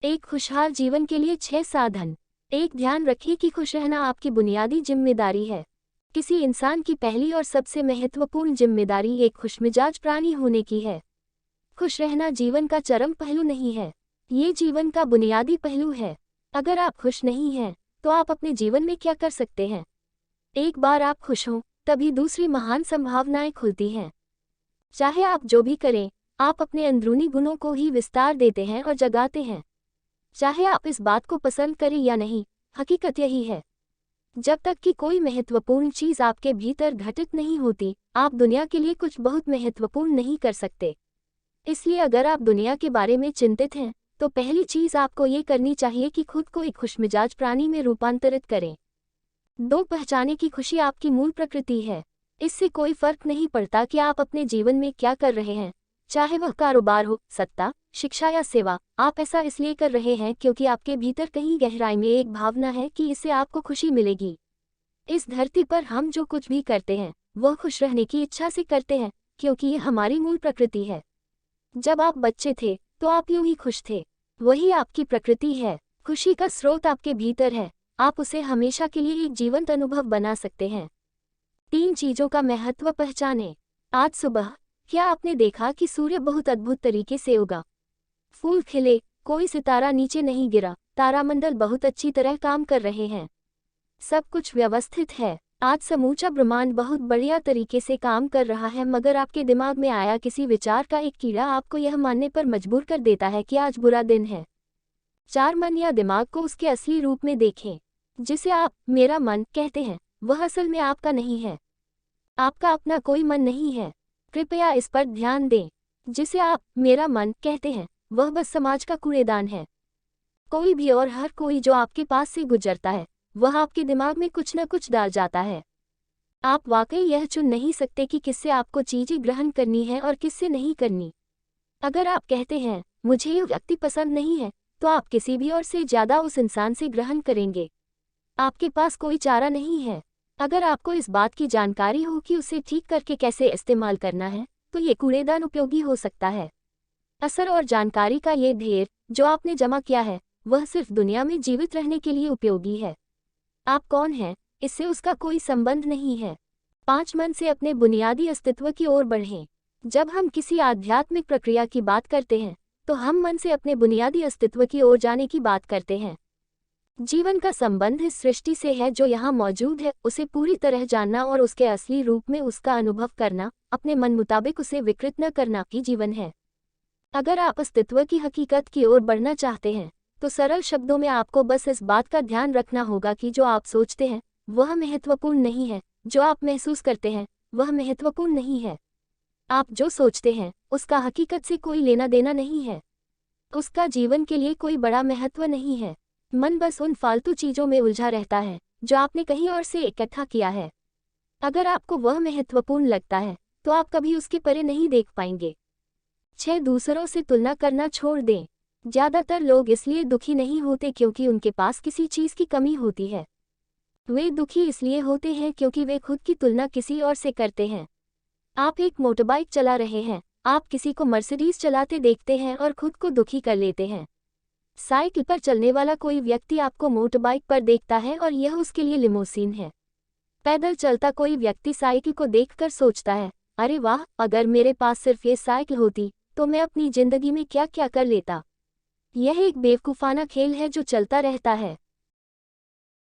एक खुशहाल जीवन के लिए 6 साधन। एक, ध्यान रखिए कि खुश रहना आपकी बुनियादी जिम्मेदारी है। किसी इंसान की पहली और सबसे महत्वपूर्ण जिम्मेदारी एक खुशमिजाज प्राणी होने की है। खुश रहना जीवन का चरम पहलू नहीं है, ये जीवन का बुनियादी पहलू है। अगर आप खुश नहीं हैं, तो आप अपने जीवन में क्या कर सकते हैं? एक बार आप खुश हों, तभी दूसरी महान संभावनाएं खुलती हैं। चाहे आप जो भी करें, आप अपने अंदरूनी गुणों को ही विस्तार देते हैं और जगाते हैं। चाहे आप इस बात को पसंद करें या नहीं, हकीकत यही है। जब तक कि कोई महत्वपूर्ण चीज़ आपके भीतर घटित नहीं होती, आप दुनिया के लिए कुछ बहुत महत्वपूर्ण नहीं कर सकते। इसलिए अगर आप दुनिया के बारे में चिंतित हैं, तो पहली चीज़ आपको ये करनी चाहिए कि खुद को एक खुशमिजाज प्राणी में रूपांतरित करें। 2, पहचाने की खुशी आपकी मूल प्रकृति है। इससे कोई फर्क नहीं पड़ता कि आप अपने जीवन में क्या कर रहे हैं, चाहे वह कारोबार हो, सत्ता, शिक्षा या सेवा। आप ऐसा इसलिए कर रहे हैं क्योंकि आपके भीतर कहीं गहराई में एक भावना है कि इससे आपको खुशी मिलेगी। इस धरती पर हम जो कुछ भी करते हैं, वह खुश रहने की इच्छा से करते हैं, क्योंकि ये हमारी मूल प्रकृति है। जब आप बच्चे थे, तो आप यूं ही खुश थे। वही आपकी प्रकृति है। खुशी का स्रोत आपके भीतर है। आप उसे हमेशा के लिए एक जीवंत अनुभव बना सकते हैं। 3 चीजों का महत्व पहचानें। आज सुबह क्या आपने देखा कि सूर्य बहुत अद्भुत तरीके से उगा? फूल खिले, कोई सितारा नीचे नहीं गिरा, तारामंडल बहुत अच्छी तरह काम कर रहे हैं। सब कुछ व्यवस्थित है। आज समूचा ब्रह्मांड बहुत बढ़िया तरीके से काम कर रहा है, मगर आपके दिमाग में आया किसी विचार का एक कीड़ा आपको यह मानने पर मजबूर कर देता है कि आज बुरा दिन है। 4, मन या दिमाग को उसके असली रूप में देखें। जिसे आप मेरा मन कहते हैं, वह असल में आपका नहीं है। आपका अपना कोई मन नहीं है। कृपया इस पर ध्यान दें। जिसे आप मेरा मन कहते हैं, वह बस समाज का कूड़ेदान है। कोई भी और हर कोई जो आपके पास से गुजरता है, वह आपके दिमाग में कुछ न कुछ डाल जाता है। आप वाकई यह चुन नहीं सकते कि किससे आपको चीजें ग्रहण करनी है और किससे नहीं करनी। अगर आप कहते हैं मुझे ये व्यक्ति पसंद नहीं है, तो आप किसी भी और से ज्यादा उस इंसान से ग्रहण करेंगे। आपके पास कोई चारा नहीं है। अगर आपको इस बात की जानकारी हो कि उसे ठीक करके कैसे इस्तेमाल करना है, तो ये कूड़ेदान उपयोगी हो सकता है। असर और जानकारी का ये ढेर जो आपने जमा किया है, वह सिर्फ दुनिया में जीवित रहने के लिए उपयोगी है। आप कौन हैं, इससे उसका कोई संबंध नहीं है। 5, मन से अपने बुनियादी अस्तित्व की ओर बढ़ें। जब हम किसी आध्यात्मिक प्रक्रिया की बात करते हैं, तो हम मन से अपने बुनियादी अस्तित्व की ओर जाने की बात करते हैं। जीवन का संबंध इस सृष्टि से है जो यहाँ मौजूद है, उसे पूरी तरह जानना और उसके असली रूप में उसका अनुभव करना, अपने मन मुताबिक उसे विकृत न करना ही जीवन है। अगर आप अस्तित्व की हकीकत की ओर बढ़ना चाहते हैं, तो सरल शब्दों में आपको बस इस बात का ध्यान रखना होगा कि जो आप सोचते हैं, वह महत्वपूर्ण नहीं है। जो आप महसूस करते हैं, वह महत्वपूर्ण नहीं है। आप जो सोचते हैं, उसका हकीकत से कोई लेना देना नहीं है। उसका जीवन के लिए कोई बड़ा महत्व नहीं है। मन बस उन फालतू चीजों में उलझा रहता है जो आपने कहीं और से इकट्ठा किया है। अगर आपको वह महत्वपूर्ण लगता है, तो आप कभी उसके परे नहीं देख पाएंगे। 6, दूसरों से तुलना करना छोड़ दें। ज्यादातर लोग इसलिए दुखी नहीं होते क्योंकि उनके पास किसी चीज की कमी होती है। वे दुखी इसलिए होते हैं क्योंकि वे खुद की तुलना किसी और से करते हैं। आप एक मोटरबाइक चला रहे हैं, आप किसी को मर्सिडीज चलाते देखते हैं और खुद को दुखी कर लेते हैं। साइकिल पर चलने वाला कोई व्यक्ति आपको मोटरबाइक पर देखता है और यह उसके लिए लिमोसीन है। पैदल चलता कोई व्यक्ति साइकिल को देखकर सोचता है, अरे वाह, अगर मेरे पास सिर्फ ये साइकिल होती, तो मैं अपनी जिंदगी में क्या क्या कर लेता। यह एक बेवकूफाना खेल है जो चलता रहता है।